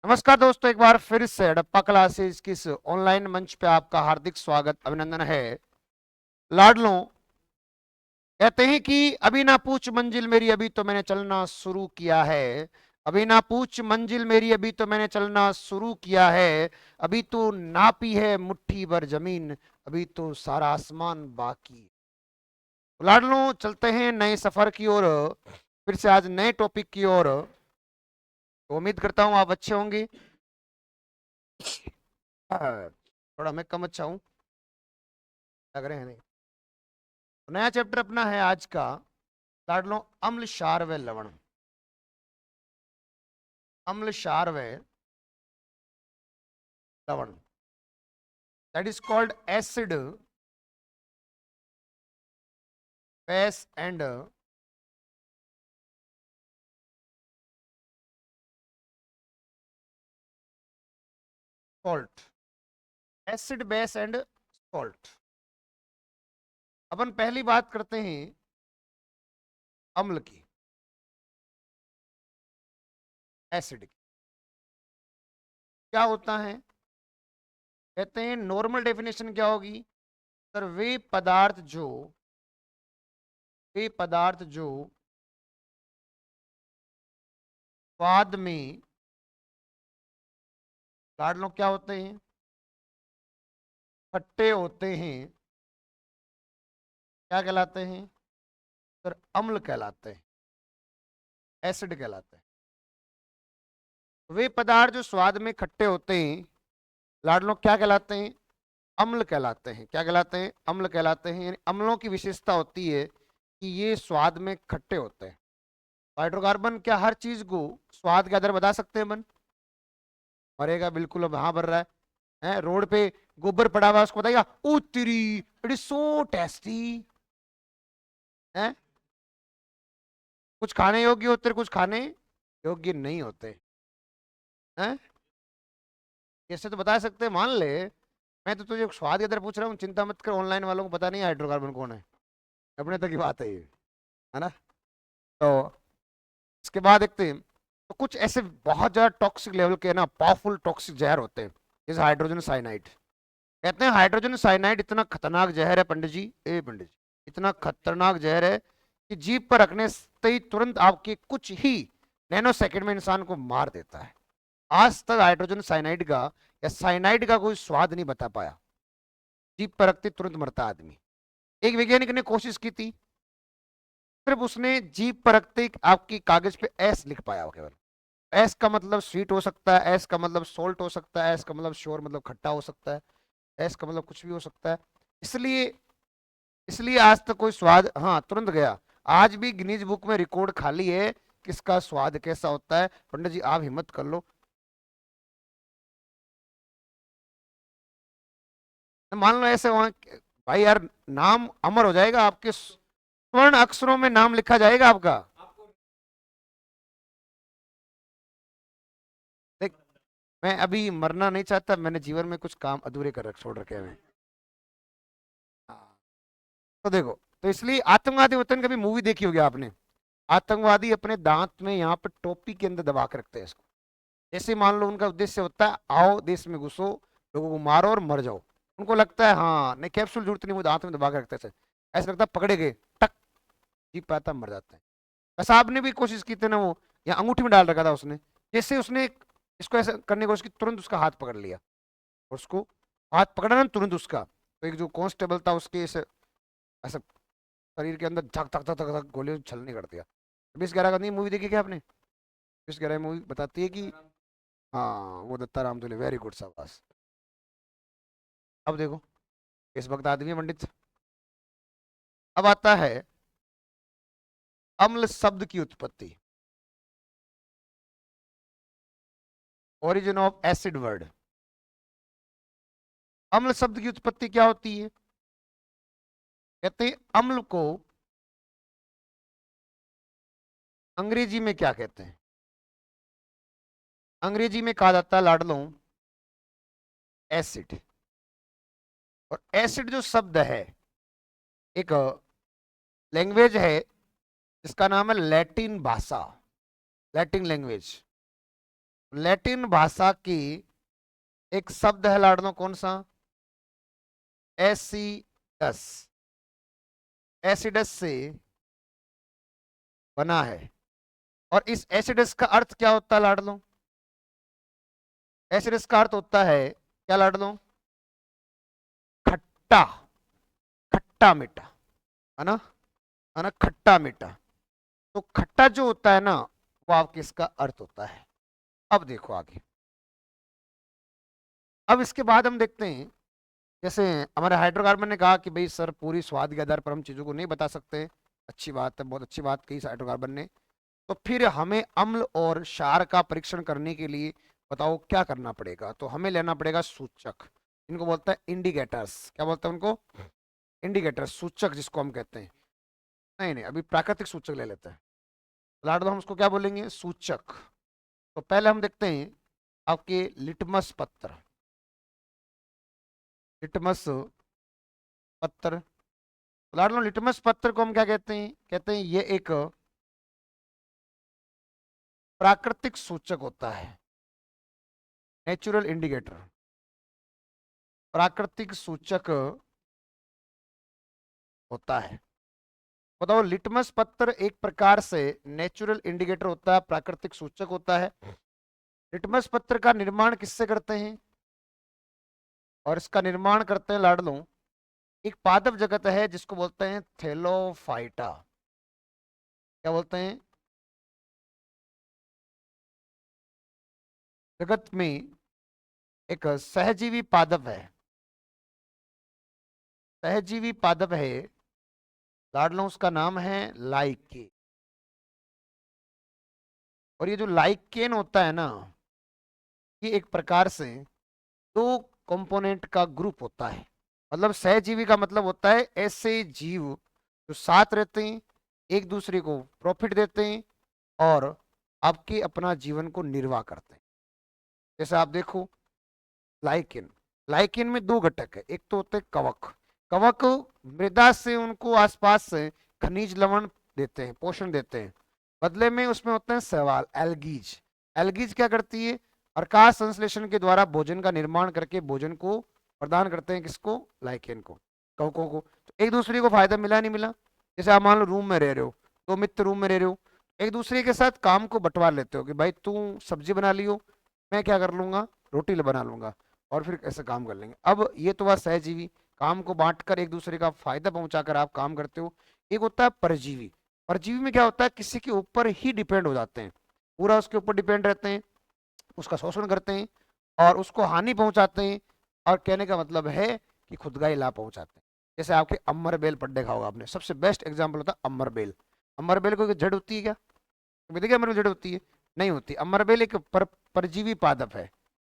नमस्कार दोस्तों, एक बार फिर से हड़प्पा क्लासेस की इस ऑनलाइन मंच पे आपका हार्दिक स्वागत अभिनंदन है। लाडलों, कहते हैं कि अभी ना पूछ मंजिल मेरी, अभी तो मैंने चलना शुरू किया है। अभी ना पूछ मंजिल मेरी, अभी तो मैंने चलना शुरू किया है। अभी तो नापी है मुट्ठी भर जमीन, अभी तो सारा आसमान बाकी। लाडलों, चलते हैं नए सफर की ओर, फिर से आज नए टॉपिक की ओर। तो उम्मीद करता हूं आप अच्छे होंगे। थोड़ा मैं कम अच्छा हूं, लग रहे हैं नहीं। नया चैप्टर अपना है आज का, लाडलो, अम्ल क्षार व लवण। अम्ल क्षार व लवण, that is called acid, base and salt. Acid, base and salt. अपन पहली बात करते हैं अम्ल की, एसिड की। क्या होता है? कहते हैं नॉर्मल डेफिनेशन क्या होगी सर? वे पदार्थ जो स्वाद में, लाडलो, क्या होते हैं? खट्टे होते हैं, क्या कहलाते हैं सर? अम्ल कहलाते हैं, एसिड कहलाते हैं। वे पदार्थ जो स्वाद में खट्टे होते हैं, लाडलो, क्या कहलाते हैं? अम्ल कहलाते हैं। क्या कहलाते हैं? अम्ल कहलाते हैं। यानी अम्लों की विशेषता होती है कि ये स्वाद में खट्टे होते हैं। हाइड्रोकार्बन क्या हर चीज को स्वाद के आधार बता सकते हैं मन? मरेगा बिल्कुल, अब हाँ भर रहा है रोड पे गोबर पड़ा हुआ है, उसको बताइएगा उत्तरी इट इज सो टेस्टी है। कुछ खाने योग्य होते, कुछ खाने योग्य नहीं होते हैं। कैसे तो बता सकते हैं, मान ले मैं तो तुझे स्वाद के अंदर पूछ रहा हूँ, चिंता मत कर, ऑनलाइन वालों को पता नहीं हाइड्रोकार्बन कौन है। अपने तक की बात है ये, है ना? तो इसके बाद देखते हैं, तो कुछ ऐसे बहुत ज्यादा टॉक्सिक लेवल के ना पावरफुल टॉक्सिक जहर होते हैं, जैसे हाइड्रोजन साइनाइड। कहते हैं हाइड्रोजन साइनाइड इतना खतरनाक जहर है पंडित जी, ए पंडित जी, इतना खतरनाक जहर है कि जीभ पर रखने से ही तुरंत आपके कुछ ही नैनो सेकंड में इंसान को मार देता है। आज तक हाइड्रोजन साइनाइड का या साइनाइड का कोई स्वाद नहीं बता पाया। जीभ पर रखते तुरंत मरता आदमी। एक वैज्ञानिक ने कोशिश की थी, सिर्फ उसने जीभ पर रखते आपकी कागज पे एस लिख पाया हो केवल। एस का मतलब स्वीट हो सकता है, एस का मतलब सोल्ट हो सकता है, एस का मतलब श्योर मतलब खट्टा हो सकता है, एस का मतलब कुछ भी हो सकता है। इसलिए इसलिए आज तक कोई स्वाद, हाँ तुरंत गया। आज भी गिनीज बुक में रिकॉर्ड खाली है किसका स्वाद कैसा होता है। पंडित जी आप हिम्मत कर लो, मान लो ऐसे वहां, भाई यार, नाम अमर हो जाएगा, आपके स्वर्ण अक्षरों में नाम लिखा जाएगा आपका। देख, मैं अभी मरना नहीं चाहता, मैंने जीवन में कुछ काम अधूरे कर रख छोड़ रखे हैं। हाँ, तो देखो, तो इसलिए आतंकवादी वतन कभी मूवी देखी होगी आपने? आतंकवादी अपने दांत में यहाँ पे टोपी के अंदर दबा के रखते हैं इसको। जैसे मान लो उनका उद्देश्य होता है, आओ देश में घुसो, लोगों को मारो और मर जाओ। उनको लगता है हाँ नहीं, कैप्सूल जरूरत नहीं, वो दांत में दबा के रखते हैं। ऐसा लगता है पकड़े गए, टक, जी पाता मर जाते हैं। कसाब ने भी कोशिश की थी ना, वो या अंगूठी में डाल रखा था उसने। जैसे उसने इसको ऐसा करने की कोशिश की, तुरंत उसका हाथ पकड़ लिया, और उसको हाथ पकड़ा ना तुरंत उसका, तो एक जो कांस्टेबल था उसके ऐसे ऐसा शरीर के अंदर धक धक धक धक धक गोली छलनी कर दिया। 2011 का नहीं, मूवी देखी क्या आपने? 2011 मूवी बताती है कि, हाँ वो दत्ता राम तुले, वेरी गुड शाबाश। अब देखो, इस वक्त आदमी है पंडित। अब आता है अम्ल शब्द की उत्पत्ति, ओरिजिन ऑफ एसिड वर्ड। अम्ल शब्द की उत्पत्ति क्या होती है? कहते हैं अम्ल को अंग्रेजी में क्या कहते हैं? अंग्रेजी में कहा जाता है लाडलों एसिड। और एसिड जो शब्द है, एक लैंग्वेज है जिसका नाम है लैटिन भाषा, लैटिन लैंग्वेज। लैटिन भाषा की एक शब्द है लाडलो, कौन सा? एसिडस। एसिडस से बना है। और इस एसिडस का अर्थ क्या होता है लाडलो? एसिडस का अर्थ होता है क्या लाडलो? खट्टा। खट्टा मीठा, है ना? है ना, खट्टा मीठा। तो खट्टा जो होता है ना, वो आपके इसका अर्थ होता है। अब देखो आगे। अब इसके बाद हम देखते हैं, जैसे हमारे हाइड्रोकार्बन ने कहा कि भाई सर पूरी स्वाद के आधार पर हम चीजों को नहीं बता सकते। अच्छी बात है, बहुत अच्छी बात कही हाइड्रोकार्बन ने। तो फिर हमें अम्ल और क्षार का परीक्षण करने के लिए बताओ क्या करना पड़ेगा? तो हमें लेना पड़ेगा सूचक। इनको बोलते हैं इंडिकेटर्स। क्या बोलते हैं उनको? इंडिकेटर्स, सूचक जिसको हम कहते हैं। नहीं नहीं, अभी प्राकृतिक सूचक ले लेते हैं। लाड दो, हम उसको क्या बोलेंगे? सूचक। तो पहले हम देखते हैं आपके लिटमस पत्र। लिटमस पत्र। लाड लो, लिटमस पत्र को हम क्या कहते हैं? कहते हैं ये एक प्राकृतिक सूचक होता है। नेचुरल इंडिकेटर, प्राकृतिक सूचक होता है। बताओ, लिटमस पत्र एक प्रकार से नेचुरल इंडिकेटर होता है, प्राकृतिक सूचक होता है। लिटमस पत्र का निर्माण किससे करते हैं? और इसका निर्माण करते हैं लाडलो, एक पादप जगत है जिसको बोलते हैं थेलोफाइटा। क्या बोलते हैं? जगत में एक सहजीवी पादप है। सहजीवी पादप है लाडलो, उसका नाम है लाइके। और ये जो लाइकेन होता है ना, ये एक प्रकार से दो कंपोनेंट का ग्रुप होता है। मतलब सहजीवी का मतलब होता है ऐसे जीव जो साथ रहते हैं, एक दूसरे को प्रॉफिट देते हैं और आपके अपना जीवन को निर्वाह करते हैं। जैसे आप देखो, लाइकेन। लाइकेन में दो घटक है। एक तो होते हैं कवक। कवक मृदा से उनको आसपास से खनिज लवण देते हैं, पोषण देते हैं। बदले में उसमें होते हैं शैवाल, एल्गीज। एल्गीज क्या करती है? प्रकाश संश्लेषण के द्वारा भोजन का निर्माण करके भोजन को प्रदान करते हैं। किसको? लाइकेन को, कवकों को। तो एक दूसरे को फायदा मिला नहीं मिला? जैसे आप मान लो रूम में रह रहे हो, दो मित्र रूम में रह रहे हो, एक दूसरे के साथ काम को बंटवार लेते हो कि भाई तू सब्जी बना लियो, मैं क्या कर लूंगा, रोटी बना लूंगा, और फिर ऐसे काम कर लेंगे। अब ये तो बात सहजीवी, काम को बांटकर एक दूसरे का फायदा पहुंचाकर आप काम करते हो। एक होता है परजीवी। परजीवी में क्या होता है? किसी के ऊपर ही डिपेंड हो जाते हैं, पूरा उसके ऊपर डिपेंड रहते हैं, उसका शोषण करते हैं और उसको हानि पहुंचाते हैं। और कहने का मतलब है कि खुद का ही लाभ पहुंचाते हैं। जैसे आपके अमर बेल पड्डे खाओगे आपने, सबसे बेस्ट एग्जाम्पल होता है अमर बेल। अमर बेल को जड़ होती है क्या? कभी देखिए अमर बेल जड़ होती है? नहीं होती। अमर बेल एक परजीवी पादप है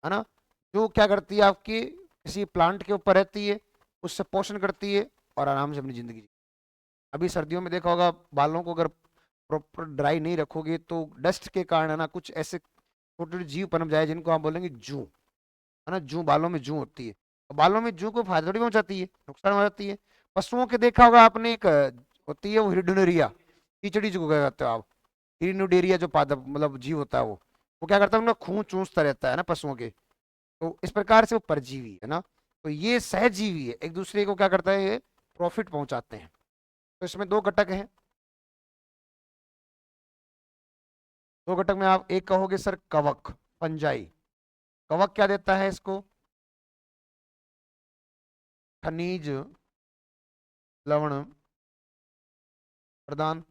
ना, जो क्या करती है, आपकी किसी प्लांट के ऊपर रहती है, उससे पोषण करती है और आराम से अपनी जिंदगी जी। अभी सर्दियों में देखा होगा, बालों को अगर प्रॉपर ड्राई नहीं रखोगे तो डस्ट के कारण है ना, कुछ ऐसे छोटे छोटे जीव पनप जाए जिनको आप बोलेंगे जू, है ना, जू, बालों में जू होती है। तो बालों में जू को फायदा थोड़ी पहुंचाती है, नुकसान हो जाती है। पशुओं के देखा होगा आपने, एक होती है वो हिरडुनरिया, कीचड़ी जिसको कहते हो आप। हिरडुनरिया जो पादप मतलब जीव होता है, वो क्या करता है, उनका खून चूसता रहता है ना पशुओं के। तो इस प्रकार से वो परजीवी है ना। तो ये सहजीवी है, एक दूसरे को क्या करता है, ये प्रॉफिट पहुंचाते हैं। तो इसमें दो घटक हैं। दो घटक में आप एक कहोगे सर कवक, फंजाई। कवक क्या देता है इसको? खनिज लवण प्रदान।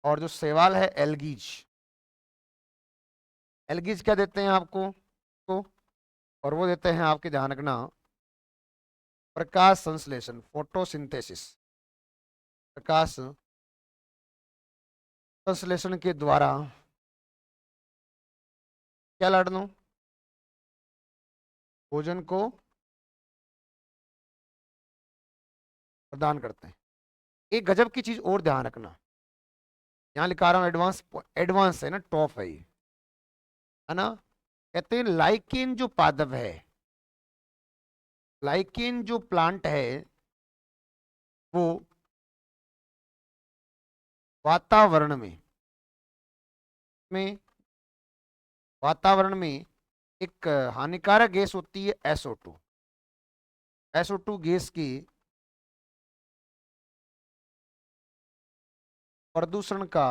और जो शैवाल है एल्गीज, एल्गीज क्या देते हैं आपको को? और वो देते हैं आपके, ध्यान रखना, प्रकाश संश्लेषण, फोटोसिंथेसिस। प्रकाश संश्लेषण के द्वारा क्या लड़नो, भोजन को प्रदान करते हैं। एक गजब की चीज और ध्यान रखना, यहाँ लिखा रहा हूं एडवांस, एडवांस है ना, टॉप है ना। कहते हैं लाइकेन जो पादप है, लाइकेन जो प्लांट है, वो वातावरण में वातावरण में एक हानिकारक गैस होती है SO2। SO2 गैस की प्रदूषण का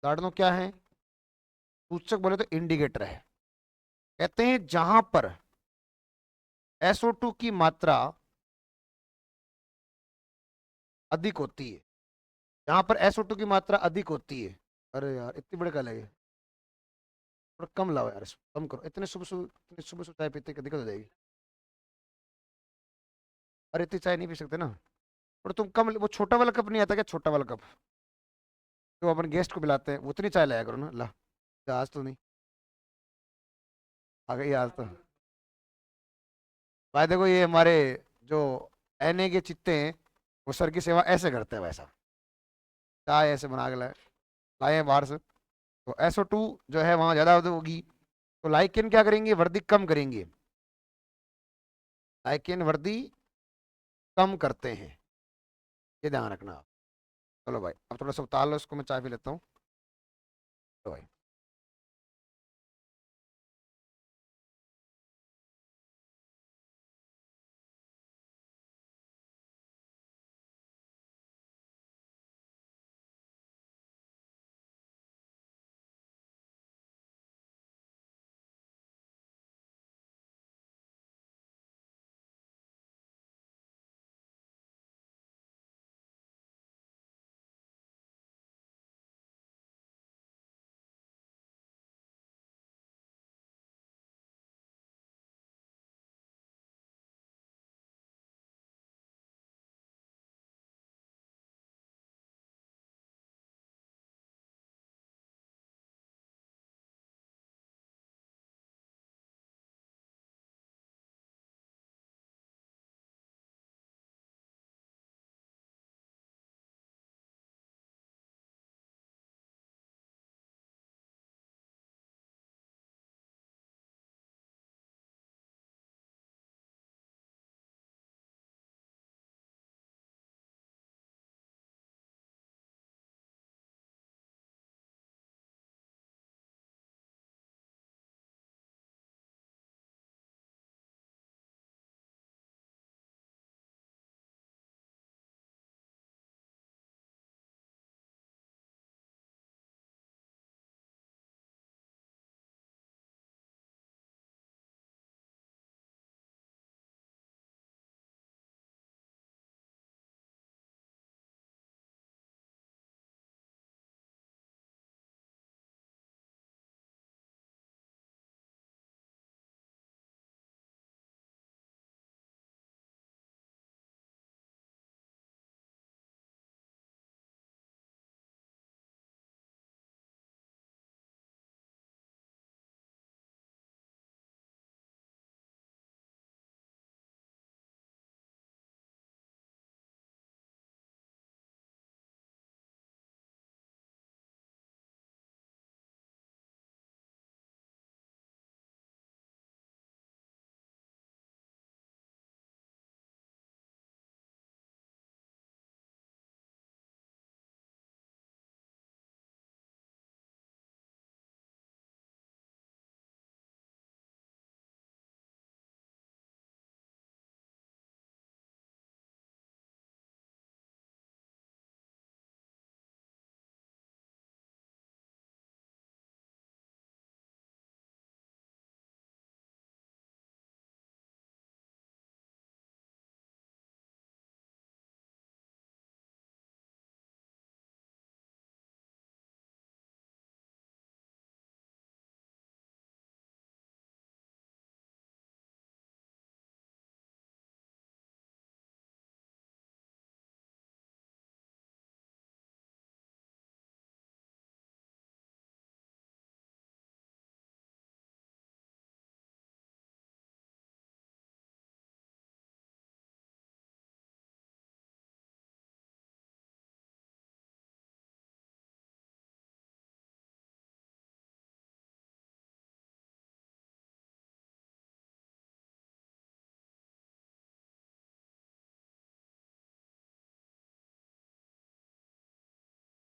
लाडनो क्या है, सूचक बोले तो इंडिकेटर है। कहते हैं जहां पर SO2 की मात्रा अधिक होती है, जहां पर SO2 की मात्रा अधिक होती है। अरे यार इतनी बड़ी क्या लगे, थोड़ा कम लाओ यार, इसको कम करो। इतनी सुबह सुबह चाय पीते दिक्कत हो जाएगी। अरे इतनी चाय नहीं पी सकते ना। और तुम कम, वो छोटा वाला कप नहीं आता क्या, छोटा वाला कप जो अपन गेस्ट को पिलाते हैं, उतनी चाय लाया करो ना। ला, आज तो नहीं आ गई आज तो। भाई देखो ये हमारे जो NA के चित्ते हैं, वो सर की सेवा ऐसे करते हैं वैसा। चाय ऐसे बना के लाए हैं बाहर से। तो SO2 जो है वहां ज्यादा होगी, तो लाइकेन क्या करेंगे, वर्दी कम करेंगे। लाइकेन वर्दी कम करते हैं, ये ध्यान रखना आप। चलो भाई अब थोड़ा सा उतार लो इसको, मैं चाय पी लेता हूँ। तो भाई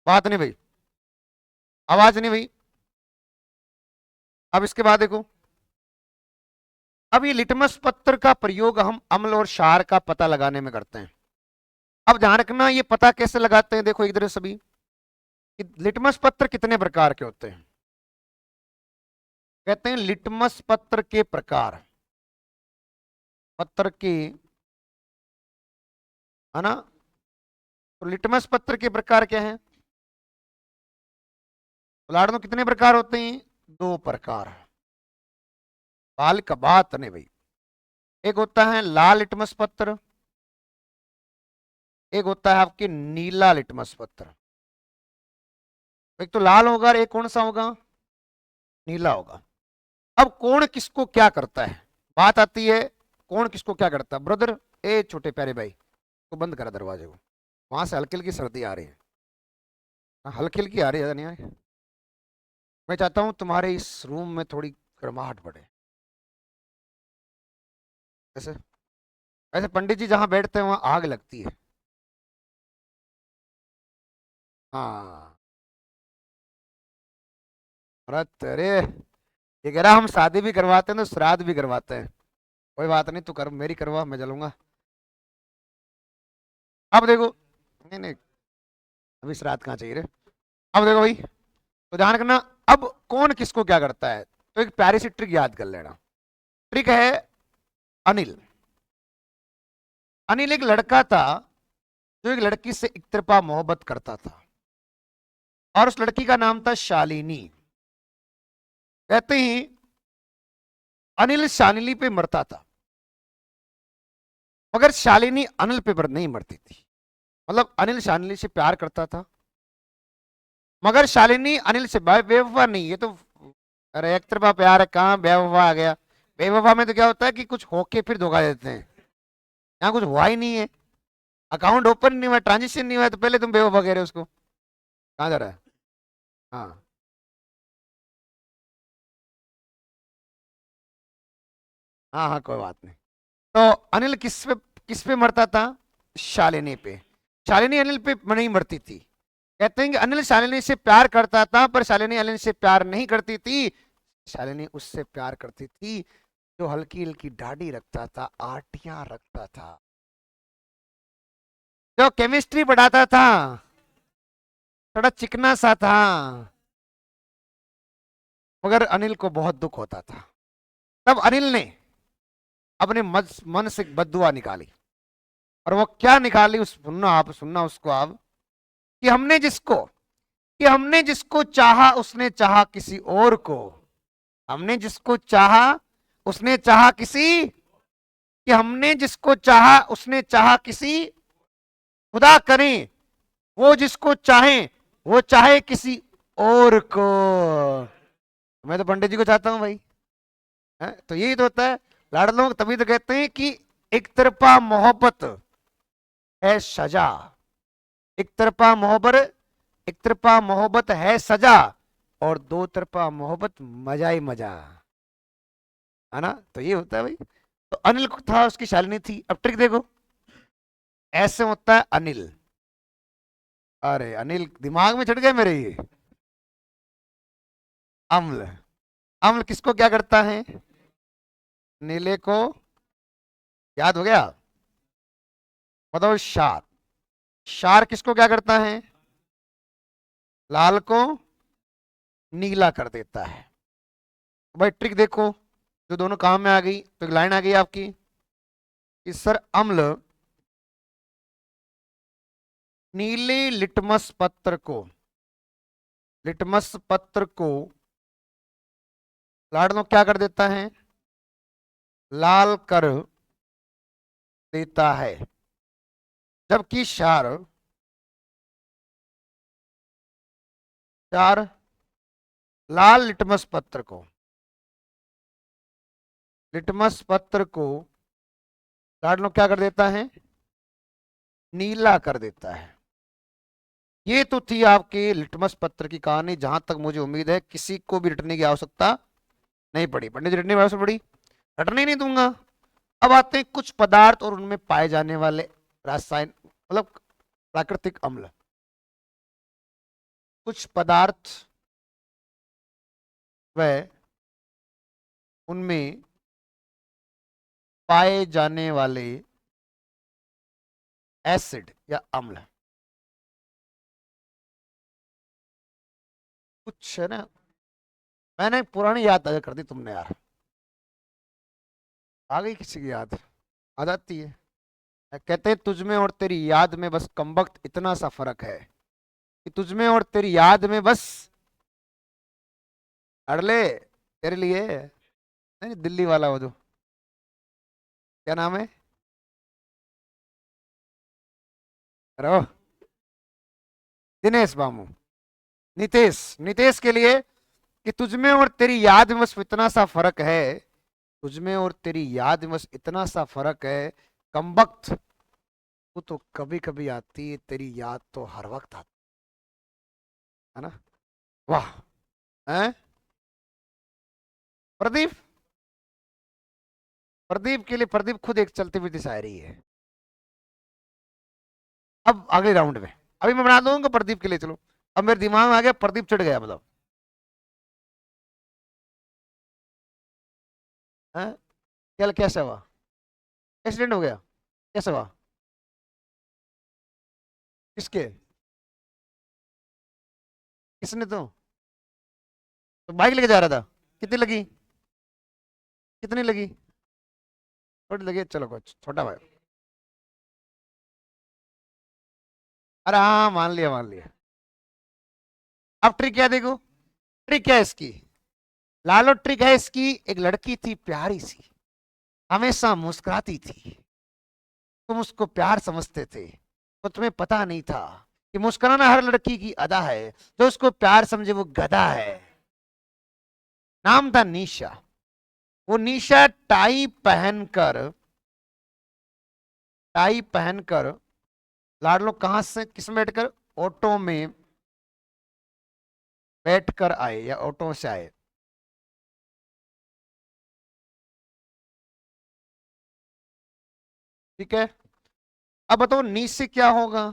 बात नहीं भाई, आवाज नहीं भाई। अब इसके बाद देखो, अब ये लिटमस पत्र का प्रयोग हम अम्ल और क्षार का पता लगाने में करते हैं। अब ध्यान रखना, ये पता कैसे लगाते हैं, देखो एक तरह सभी कि लिटमस पत्र कितने प्रकार के होते हैं। कहते हैं लिटमस पत्र के प्रकार, पत्र के, है ना। तो लिटमस पत्र के प्रकार क्या है, लाड़नो कितने प्रकार होते हैं, 2 प्रकार। बाल का बात नहीं भाई। एक होता है लाल लिटमस पत्र, एक होता है आपके नीला लिटमस पत्र। एक तो लाल होगा और एक कौन सा होगा, नीला होगा। अब कौन किसको क्या करता है, बात आती है कौन किसको क्या करता है। ब्रदर, ए छोटे प्यारे भाई, तो बंद करा दरवाजे को, वहां से हल्की हल्की सर्दी आ रही है, हल्की हल्की आ रही है, नहीं आ रही। मैं चाहता हूं तुम्हारे इस रूम में थोड़ी गर्माहट बढ़े। ऐसे ऐसे पंडित जी जहां बैठते हैं वहां आग लगती है। हाँ, अरे ये कह रहा हम शादी भी करवाते हैं तो श्राद्ध भी करवाते हैं। कोई बात नहीं, तू कर, मेरी करवा, मैं जलूंगा। अब देखो, नहीं नहीं, अभी श्राद्ध कहाँ चाहिए रे। अब देखो भाई, तो ध्यान रखना, अब कौन किसको क्या करता है, तो एक प्यारी सी ट्रिक याद कर लेना। ट्रिक है अनिल। अनिल एक लड़का था जो एक लड़की से एक तरफा मोहब्बत करता था, और उस लड़की का नाम था शालिनी। कहते ही अनिल शालिनी पे मरता था, मगर शालिनी अनिल पे पर नहीं मरती थी। मतलब अनिल शालिनी से प्यार करता था, मगर शालिनी अनिल से बेवफा नहीं, ये तो, अरे एक तरफा प्यार है, कहाँ बेवफा आ गया। बेवफा में तो क्या होता है कि कुछ होके फिर धोखा देते हैं, यहाँ कुछ हुआ ही नहीं है, अकाउंट ओपन नहीं हुआ, ट्रांजेक्शन नहीं हुआ, तो पहले तुम बेवफा कह रहे हो उसको, कहाँ जा रहा है। हाँ हाँ हाँ, कोई बात नहीं। तो अनिल किस पे मरता था, शालिनी पे। शालिनी अनिल पे नहीं मरती थी। कहते हैं कि अनिल शालिनी से प्यार करता था, पर शालिनी अनिल से प्यार नहीं करती थी। शालिनी उससे प्यार करती थी जो हल्की हल्की दाढ़ी रखता था, आटियां रखता था, जो केमिस्ट्री पढ़ाता था, थोड़ा चिकना सा था। मगर अनिल को बहुत दुख होता था। तब अनिल ने अपने मन से बददुआ निकाली, और वो क्या निकाली, उस सुनना आप, सुनना उसको आप, कि हमने जिसको चाहा उसने चाहा किसी और को। हमने जिसको चाहा उसने चाहा किसी, कि हमने जिसको चाहा उसने चाहा किसी, खुदा करें वो जिसको चाहे वो चाहे किसी और को। मैं तो पंडित जी को चाहता हूं भाई, है? तो यही तो होता है, लाड़ लोग तभी तो कहते हैं कि एक तरफा मोहब्बत है सजा, एक तरफा मोहब्बत, एक तरफा मोहब्बत है सजा, और 2 तरफा मोहब्बत मजा ही मजा, है ना। तो ये होता है भाई। तो अनिल को था, उसकी शालिनी थी। अब ट्रिक देखो, ऐसे होता है अनिल। अरे अनिल दिमाग में चढ़ गए मेरे ये। अम्ल, अम्ल किसको क्या करता है, नीले को, याद हो गया। बताओ क्षार, क्षार किसको क्या करता है, लाल को नीला कर देता है। भाई ट्रिक देखो, जो दोनों काम में आ गई, तो एक लाइन आ गई आपकी कि सर अम्ल नीले लिटमस पत्र को लाडनो क्या कर देता है, लाल कर देता है। जबकि क्षार क्षार लाल लिटमस पत्र को लाडनो क्या कर देता है, नीला कर देता है। ये तो थी आपके लिटमस पत्र की कहानी, जहां तक मुझे उम्मीद है किसी को भी रटने की आवश्यकता नहीं पड़ी। पंडित जी रटने की आवश्यकता पड़ी, रटने ही नहीं दूंगा। अब आते हैं कुछ पदार्थ और उनमें पाए जाने वाले रासायन, मतलब प्राकृतिक अम्ल। कुछ पदार्थ व उनमें पाए जाने वाले एसिड या अम्ल। कुछ है ना, मैंने पुरानी याद ताजा कर दी तुमने यार। आ गई किसी की याद? आ जाती है। कहते हैं तुझ में और तेरी याद में बस कमबख्त इतना सा फर्क है कि तुझ में और तेरी याद में बस, अड़ले तेरे लिए नहीं, दिल्ली वाला वो जो, क्या नाम है, रो, दिनेश बामू, नितेश, नितेश के लिए कि तुझ में और तेरी याद में बस इतना सा फर्क है, तुझ में और तेरी याद में बस इतना सा फर्क है, कमबख्त वो तो कभी कभी आती है, तेरी याद तो हर वक्त आती है ना। वाह। हैं? प्रदीप, प्रदीप के लिए, प्रदीप खुद एक चलती फिरती शायरी है। अब अगले राउंड में, अभी मैं बना दूंगा प्रदीप के लिए, चलो। अब मेरे दिमाग में आ गया, प्रदीप चढ़ गया मतलब। हैं? क्या कैसे हुआ? एक्सीडेंट हो गया? कैसे हुआ? किसके? किसने तो बाइक लेके जा रहा था? कितनी लगी? कितनी लगी? थोड़ी लगी, चलो कुछ छोटा भाई। अरे हाँ, मान लिया मान लिया। अब ट्रिक क्या देखो, ट्रिक क्या है इसकी, लालो ट्रिक है इसकी। एक लड़की थी प्यारी सी, हमेशा मुस्कुराती थी, तुम उसको प्यार समझते थे, तो तुम्हें पता नहीं था कि मुस्कुराना हर लड़की की अदा है, जो उसको प्यार समझे वो गधा है। नाम था निशा। वो निशा टाई पहनकर लाडलो कहां से किस में बैठकर, ऑटो में बैठकर आए या ऑटो से आए। ठीक है, अब बताओ नी से क्या होगा?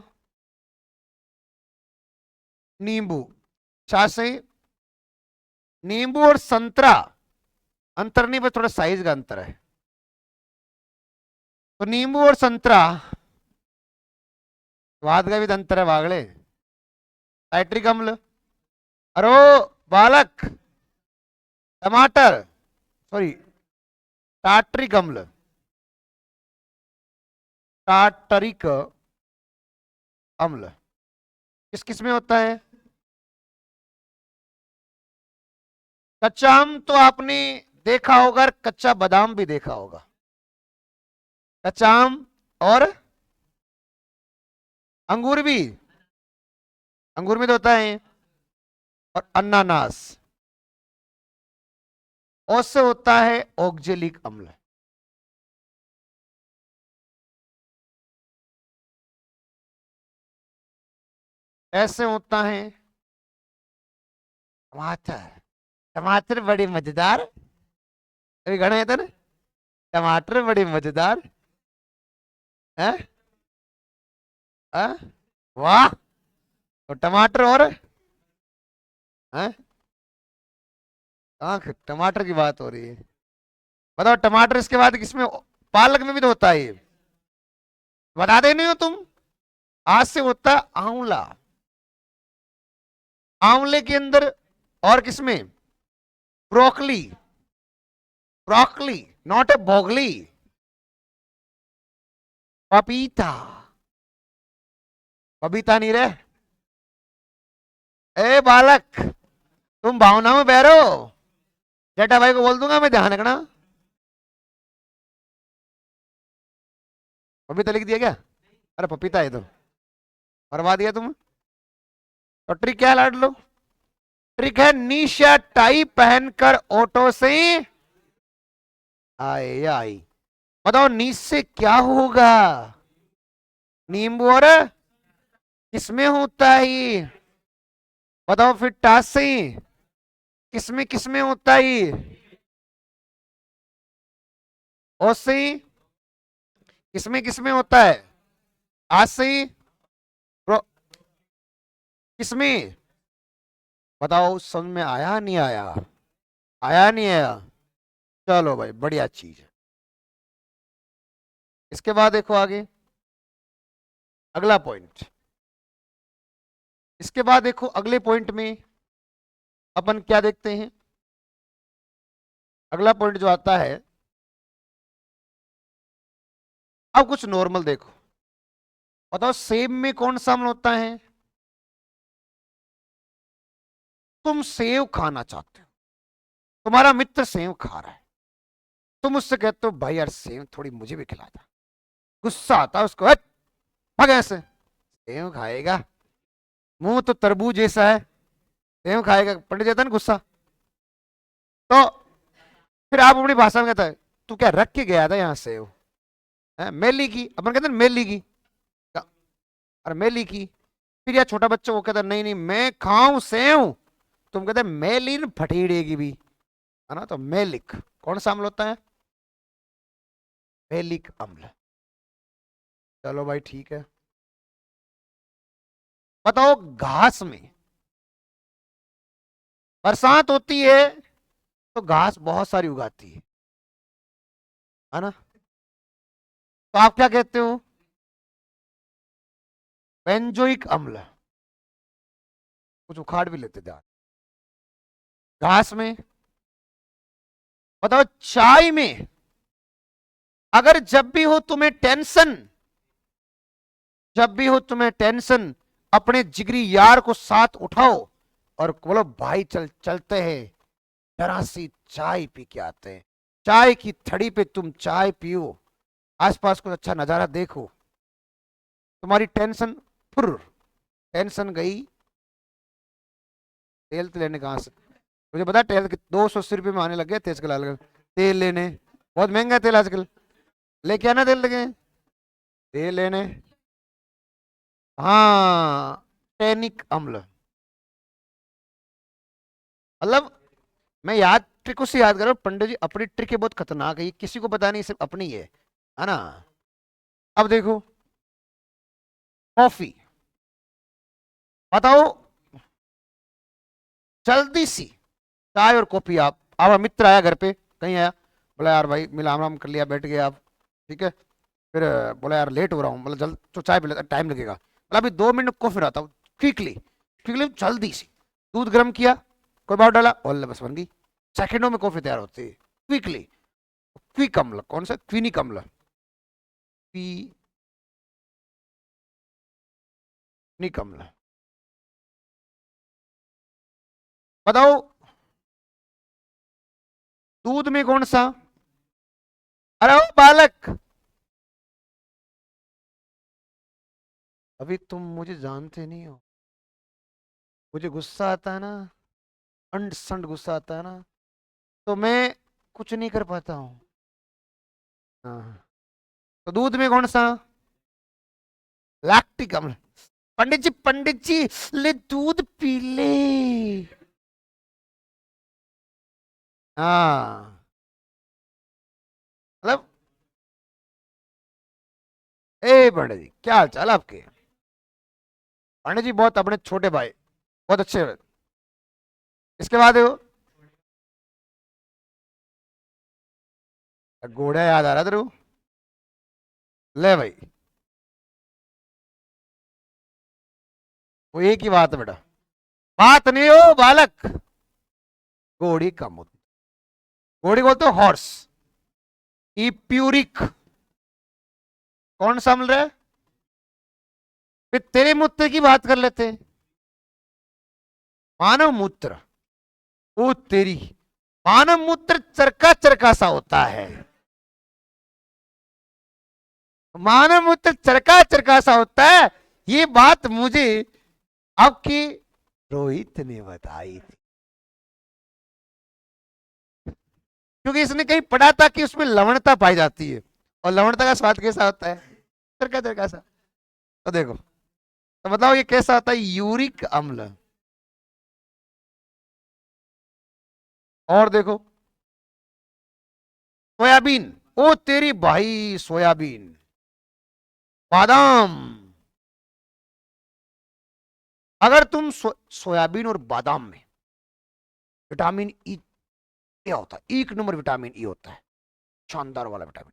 नींबू। चा से नींबू और संतरा, अंतर नहीं, बस थोड़ा साइज का अंतर है। तो नींबू और संतरा, स्वाद का भी तो अंतर है बागड़े। साइट्रिक अम्ल, अरे बालक, टमाटर, सॉरी, टाट्रिक अम्ल, टाटरिक अम्ल किस किस में होता है? कच्चा आम तो आपने देखा होगा, और कच्चा बादाम भी देखा होगा। कच्चा आम और अंगूर भी, अंगूर में तो होता है, और अनानास, उससे होता है ऑक्जेलिक अम्ल। ऐसे होता है टमाटर। टमाटर बड़ी मजेदार, अभी गणे है तो ना, टमाटर बड़ी मजेदार है। हैं? वाह। तो टमाटर और हैं? कहाँ टमाटर की बात हो रही है? बताओ टमाटर, इसके बाद किसमें, पालक में भी तो होता है ये, बता दे नहीं हो तुम। आज से होता है आंवला, आंवले के अंदर, और किसमें, ब्रोकली, ब्रोकली, नॉट ए बोगली, पपीता, पपीता नहीं रे। ए बालक, तुम भावनाओं में बह रहे हो, जेठा भाई को बोल दूंगा मैं, ध्यान रखना। पपीता लिख दिया क्या? अरे पपीता है तो, मरवा दिया तुम। तो ट्रिक क्या है लाड लो, ट्रिक है निशा टाई पहनकर ऑटो से आए आई। बताओ नी से क्या होगा? नींबू और किसमें होता है ये? बताओ फिर टास से किसमें किसमें होता है ये? ओ से किसमें किसमें होता है? आज से किसमें? बताओ समझ में आया नहीं आया? आया नहीं आया? चलो भाई बढ़िया चीज है। इसके बाद देखो आगे अगला पॉइंट। इसके बाद देखो अगले पॉइंट में अपन क्या देखते हैं। अगला पॉइंट जो आता है, अब कुछ नॉर्मल देखो। बताओ सेब में कौन सा अम्ल होता है। तुम सेब खाना चाहते हो, तुम्हारा मित्र सेब खा रहा है, तुम उससे कहते हो भाई यार सेब थोड़ी मुझे भी खिला दे। गुस्सा आता है उसको, हट भाग ऐसे, सेब खाएगा, मुंह तो तरबूज जैसा है, सेब खाएगा, पंडित जाता है ना गुस्सा। तो फिर आप अपनी भाषा में कहता है तू क्या रख के गया था यहाँ सेब, मेली की, अपन कहते हैं मेली की, अरे मेली की। फिर या छोटा बच्चा वो कहता नहीं नहीं मैं खाऊं सेव, तुम कहते मेलिन फटीड़ेगी भी, है ना। तो मेलिक कौन सा अम्ल होता है, मेलिक अम्ल। चलो भाई ठीक है। बताओ घास में, बरसात होती है तो घास बहुत सारी उगाती है ना। तो आप क्या कहते हो, बेंजोइक अम्ल। कुछ उखाड़ भी लेते थे घास में। बताओ चाय में, अगर जब भी हो तुम्हें टेंशन, जब भी हो तुम्हें टेंशन, अपने जिगरी यार को साथ उठाओ और बोलो भाई चल चलते हैं जरा सी चाय पी के आते हैं। चाय की थड़ी पे तुम चाय पियो, आसपास कुछ अच्छा नजारा देखो, तुम्हारी टेंशन फुर, टेंशन गई। तेल तो लेने कहां से, मुझे पता तेल 280 रुपये में आने लग गया तेज कला लगा तेल लेने, बहुत महंगा है तेल आजकल, लेके आना तेल लगे, तेल लेने। हाँ टैनिक अम्ल, मतलब मैं याद ट्रिक उससे याद कर रहा हूँ, पंडित जी अपनी ट्रिक है बहुत खतरनाक है, ये किसी को पता नहीं, सिर्फ अपनी है ना। अब देखो कॉफी, बताओ जल्दी सी चाय और कॉफी, आप आपका मित्र आया घर पे, कहीं आया, बोला यार भाई मिलाम राम कर लिया बैठ गए आप, ठीक है। फिर बोला यार लेट हो रहा हूँ, मतलब जल्द तो चाय पी टाइम लगेगा, बोला अभी 2 मिनट कॉफी रहता हूँ, क्विकली क्विकली जल्दी सी दूध गर्म किया, कोई पाउडर डाला और बस बन गई, सेकंडों में कॉफी तैयार होती है क्विकली। क्विक अम्ल कौन सा, क्विनिक अम्ल, क्विनिक अम्ल। बताओ दूध में कौन सा, अरे ओ बालक, अभी तुम मुझे जानते नहीं हो, मुझे गुस्सा आता है ना, अंड संड गुस्सा आता है ना, तो मैं कुछ नहीं कर पाता हूँ। हाँ तो दूध में कौन सा, लैक्टिक अम्ल। पंडित जी ले दूध पी ले। हाँ मतलब, ए पंडित जी क्या हाल चाल आपके, पंडित जी बहुत अपने छोटे भाई बहुत अच्छे हैं। इसके बाद वो घोड़ा याद आ रहा तेरे को, ले भाई वो एक ही बात है बेटा, बात नहीं हो बालक, घोड़ी का मूत्र, घोड़ी बोलते हो हॉर्स, इप्यूरिक कौन सा मिल रहा है, फिर तेरे मूत्र की बात कर लेते हैं, मानव मूत्र, ओ तेरी, मानव मूत्र चरका चरका सा होता है, मानव मूत्र चरका चरका सा होता है, ये बात मुझे आपकी रोहित ने बताई थी, क्योंकि इसने कहीं पढ़ा था कि उसमें लवणता पाई जाती है, और लवणता का स्वाद कैसा होता है, चरका चरका सा। तो देखो, तो बताओ ये कैसा होता है, यूरिक अम्ल। और देखो सोयाबीन, ओ तेरी भाई सोयाबीन, बादाम, अगर तुम सोयाबीन और बादाम में विटामिन ई क्या होता है, एक नंबर विटामिन ई होता है, शानदार वाला विटामिन।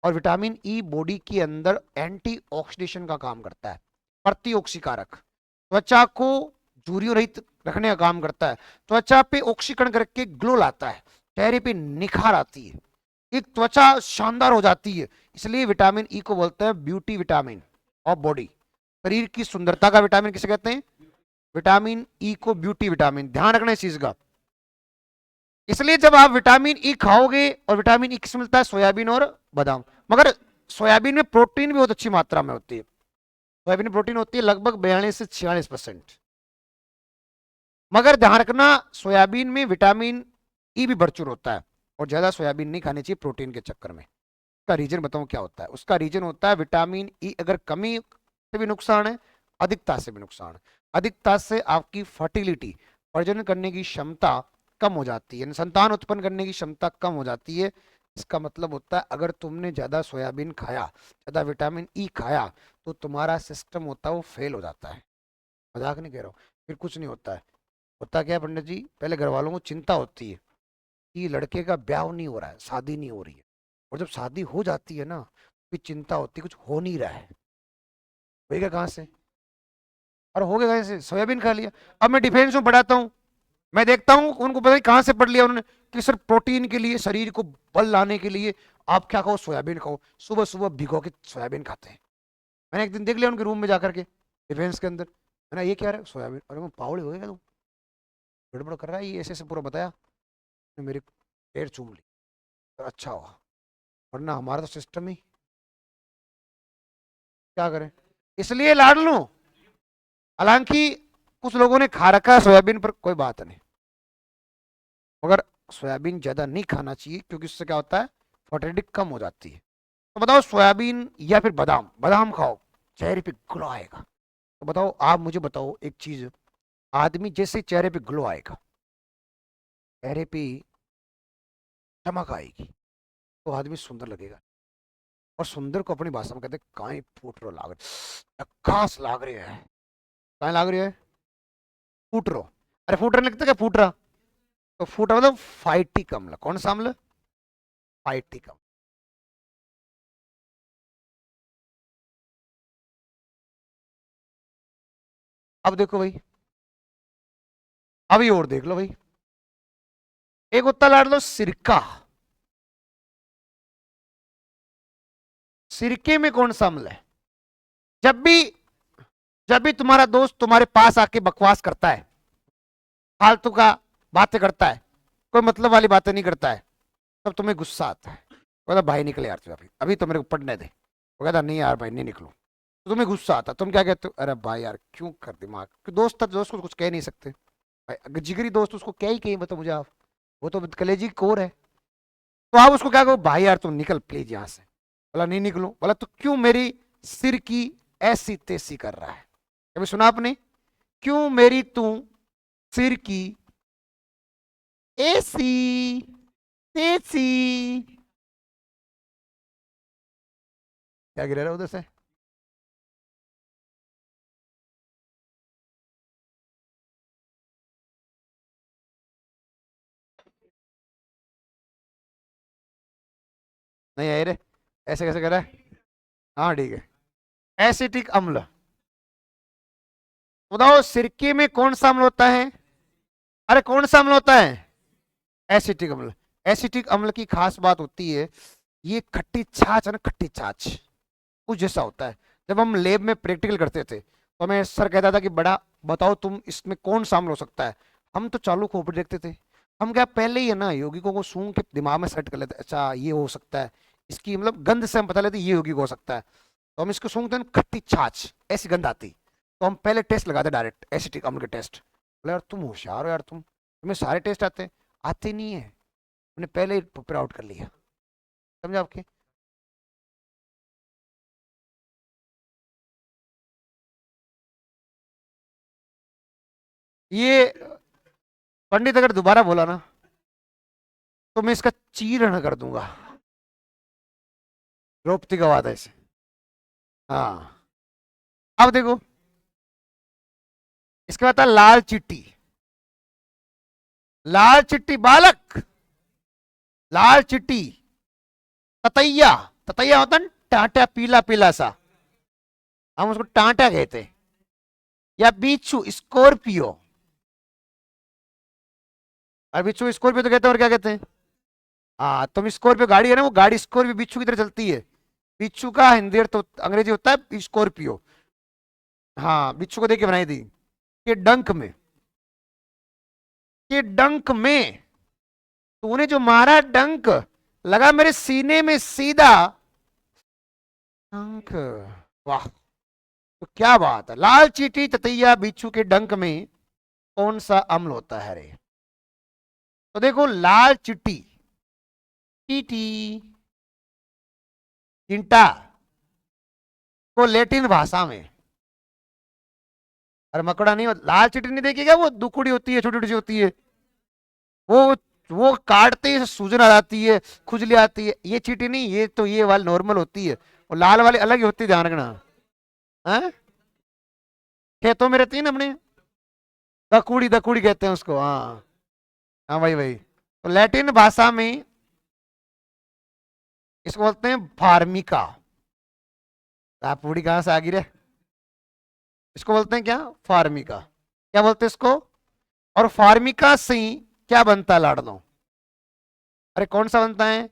और विटामिन ई बॉडी के अंदर एंटीऑक्सीडेशन का काम करता है, प्रतिऑक्सीकारक, त्वचा को झुर्रियों रहित रखने का काम करता है, त्वचा पे ऑक्सीकरण करके ग्लो लाता है, चेहरे पे निखार आती है, एक त्वचा शानदार हो जाती है। इसलिए विटामिन ई को बोलते हैं ब्यूटी विटामिन ऑफ बॉडी। शरीर की सुंदरता का विटामिन किसे कहते हैं? विटामिन ई को ब्यूटी विटामिन। ध्यान रखना इस चीज का। इसलिए जब आप विटामिन ई खाओगे, और विटामिन ई किसमें मिलता है? सोयाबीन और बादाम। मगर सोयाबीन में प्रोटीन भी बहुत अच्छी मात्रा में होती है। सोयाबीन में प्रोटीन होती है लगभग 42 से 46%। मगर ध्यान रखना, सोयाबीन में विटामिन ई भी भरपूर होता है, और ज्यादा सोयाबीन नहीं खानी चाहिए प्रोटीन के चक्कर में। उसका रीजन बताऊं क्या होता है? उसका रीजन होता है विटामिन ई अगर कमी से भी नुकसान है, अधिकता से भी नुकसान है। अधिकता से आपकी फर्टिलिटी, प्रजनन करने की क्षमता कम हो जाती है, संतान उत्पन्न करने की क्षमता कम हो जाती है। इसका मतलब होता है अगर तुमने ज्यादा सोयाबीन खाया, ज्यादा विटामिन ई खाया, तो तुम्हारा सिस्टम होता है वो फेल हो जाता है। मजाक नहीं कह रहा हूँ, फिर कुछ नहीं होता है। होता क्या है पंडित जी? पहले घर वालों को चिंता होती है कि लड़के का ब्याह नहीं हो रहा है, शादी नहीं हो रही है। और जब शादी हो जाती है ना, फिर चिंता होती है कुछ हो नहीं रहा है, होएगा कहाँ से? और हो गया कैसे? सोयाबीन खा लिया। अब मैं डिफेंस में बढ़ाता हूँ, मैं देखता हूँ उनको पता नहीं कहाँ से पढ़ लिया उन्होंने कि सिर्फ प्रोटीन के लिए, शरीर को बल लाने के लिए आप क्या खाओ? सोयाबीन खाओ। सुबह सुबह भिगो के सोयाबीन खाते हैं। मैंने एक दिन देख लिया उनके रूम में जाकर के, डिफेंस के अंदर। मैंने ये क्या रहा है? सोयाबीन। अरे मैं पावड़े हो गया तुम, गड़बड़ कर रहा है ये, ऐसे ऐसे पूरा बताया। मेरी पैर चूम ली, तो अच्छा हुआ, वरना हमारा तो सिस्टम ही, क्या करें। इसलिए लाड लूं। हालांकि कुछ लोगों ने खा रखा है सोयाबीन, पर कोई बात नहीं। मगर सोयाबीन ज्यादा नहीं खाना चाहिए, क्योंकि उससे क्या होता है? फर्टिलिटी कम हो जाती है। तो बताओ, सोयाबीन या फिर बादाम? बादाम खाओ, चेहरे पे ग्लो आएगा। तो बताओ, आप मुझे बताओ एक चीज, आदमी जैसे चेहरे पे ग्लो आएगा, चेहरे पे चमक आएगी, तो आदमी सुंदर लगेगा। और सुंदर को अपनी भाषा में कहते हैं काई फूट रो लाग रहे, खास लाग रहे है। काई लाग रही है? फूट रो। अरे फूट रहा लिखते क्या? फूट रहा। तो फूट रहा मतलब फाइटिक अम्ल। कौन सा अम्ल? फाइटिक अम्ल। अब देखो भाई, अभी और देख लो भाई, एक होता लाड़ लो सिरका। सिरके में कौन सा अम्ल है? जब भी जब भी तुम्हारा दोस्त तुम्हारे पास आके बकवास करता है, फालतू का बातें करता है, कोई मतलब वाली बातें नहीं करता है, तब तुम्हें गुस्सा आता है। कहता भाई निकले यार तू, अभी अभी तो मेरे को पढ़ने दे। वो कहता नहीं यार भाई नहीं निकलूं। तो तुम्हें गुस्सा आता, तुम क्या कहते हो? अरे भाई यार क्यों कर दिमाग, दोस्त था, दोस्त को कुछ कह नहीं सकते भाई, अगर जिगरी दोस्त उसको क्या ही कहीं, बताओ मुझे आप, वो तो कलेजी कोर है। तो आप उसको क्या कहो? भाई यार तुम निकल प्लीज यहाँ से। बोला नहीं निकलूं। बोला तो क्यों मेरी सिर की ऐसी तैसी कर रहा है? कभी सुना आपने? क्यों मेरी तू सिर की ऐसी तैसी? क्या गिरा रहा है उधर से? नहीं आए रे, ऐसे कैसे कर रहा है? हाँ ठीक है। एसिटिक अम्ल। बताओ सिरके में कौन सा अम्ल होता है? अरे कौन सा अम्ल होता है? एसिटिक अम्ल। एसिटिक अम्ल की खास बात होती है, ये खट्टी छाछ है ना, खट्टी छाछ कुछ जैसा होता है। जब हम लैब में प्रैक्टिकल करते थे, तो हमें सर कहता था कि बड़ा बताओ तुम इसमें कौन सा अम्ल हो सकता है। हम तो चालू खोपड़ी देखते थे। हम क्या पहले ही है ना यौगिकों को सूंघ के दिमाग में सेट कर लेते, अच्छा ये हो सकता है, इसकी मतलब गंध से हम पता लेते ये यौगिक हो सकता है। तो हम इसको सूंघते हैं, खट्टी छाछ ऐसी गंध आती, तो हम पहले टेस्ट लगाते डायरेक्ट एसिटिक अम्ल के टेस्ट। बोले यार तुम होशियार हो यार, तुम्हें सारे टेस्ट आते हैं। आते नहीं है, हमने पहले ही प्रिपेयर आउट कर लिया। समझा आपके? ये पंडित अगर दोबारा बोला ना, तो मैं इसका चीरण कर दूंगा। द्रौपदी का वादा इसे। हाँ। अब देखो, इसके बाद था लाल चींटी। लाल चिट्टी बालक, लाल चिट्टी। ततैया, ततैया होता है टांटा पीला पीला सा, हम उसको टांटा कहते हैं। या बिच्छू स्कॉर्पियो, और बिच्छू स्कॉर्पियो तो कहते हैं, और क्या कहते हैं? हाँ, तुम स्कॉर्पियो गाड़ी है ना, वो गाड़ी स्कॉर्पियो बिच्छू की तरह चलती है। बिच्छू का हिंदी अर्थ अंग्रेजी होता है स्कॉर्पियो। हाँ, बिच्छू को देख के बनाई थी। के डंक में, के डंक में, तूने जो मारा डंक लगा मेरे सीने में सीधा। डंक, वाह। तो क्या बात है, लाल चींटी ततैया बिच्छू के डंक में कौन सा अम्ल होता है रे? तो देखो, लाल चिट्टी, टीटी, चिंटा को लैटिन भाषा में, अरे मकड़ा नहीं, लाल चिट्टी नहीं देखी क्या? वो दुकुड़ी होती है, छोटी छोटी सी होती है, वो वो काटते ही सूजन आ जाती है, खुजली आती है। ये चींटी नहीं, ये तो ये वाली नॉर्मल होती है, वो लाल वाली अलग ही होती है, ध्यान रखना। हाँ, खेतों में रहती है ना अपने, दकुड़ी, दकुड़ी कहते हैं उसको। हाँ हाँ, भाई भाई। तो लैटिन भाषा में इसको बोलते हैं फार्मिका। आप पूरी कहां से आ गई रे? इसको बोलते हैं क्या? फार्मिका। क्या बोलते हैं इसको? और फार्मिका से ही क्या बनता है लाडलो? अरे कौन सा बनता है?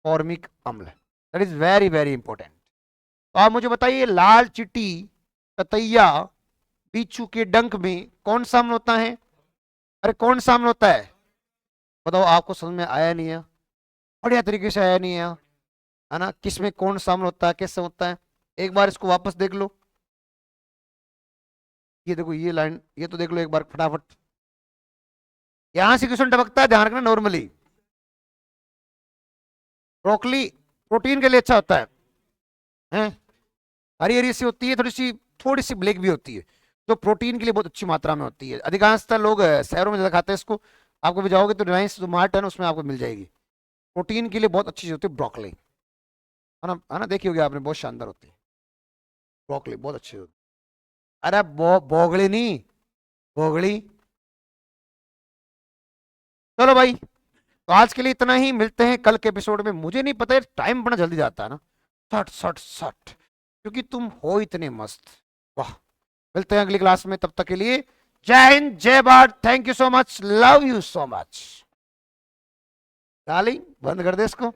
फॉर्मिक अम्ल। That is very very important. तो आप मुझे बताइए, लाल चिट्टी ततैया बिच्छू के डंक में कौन सा अम्ल होता है? अरे कौन सा अम्ल होता है? बताओ, आपको समझ में आया नहीं है? बढ़िया तरीके से आया नहीं है ना? किस में कौन सा अम्ल होता है, कैसे होता है? एक बार इसको वापस देख लो। ये देखो, ये लाइन, ये तो देख लो एक बार फटाफट। यहां से क्वेश्चन टपकता है, ध्यान रखना। नॉर्मली ब्रोकली प्रोटीन के लिए अच्छा होता है? हरी हरी सी होती है, थोड़ी सी ब्लैक भी होती है, जो प्रोटीन के लिए बहुत अच्छी मात्रा में होती है। अधिकांशतः लोग शहरों में ज्यादा खाते हैं इसको। आपको भी जाओगे तो रिलायंस जो मार्ट है ना, उसमें आपको मिल जाएगी। प्रोटीन के लिए बहुत अच्छी होती है ब्रोकली, है ना? देखी होगी आपने, बहुत शानदार होती है ब्रोकली, बहुत अच्छी होती है। अरे बोगली नहीं, बोगली। चलो भाई, तो आज के लिए इतना ही, मिलते हैं कल के एपिसोड में। मुझे नहीं पता, टाइम बड़ा जल्दी जाता है ना, सट सट सट, क्योंकि तुम हो इतने मस्त। वाह। मिलते हैं अगली क्लास में, तब तक के लिए जय हिंद, जय Bharat, thank you so much, love you so much. Darling, बंद कर दे इसको।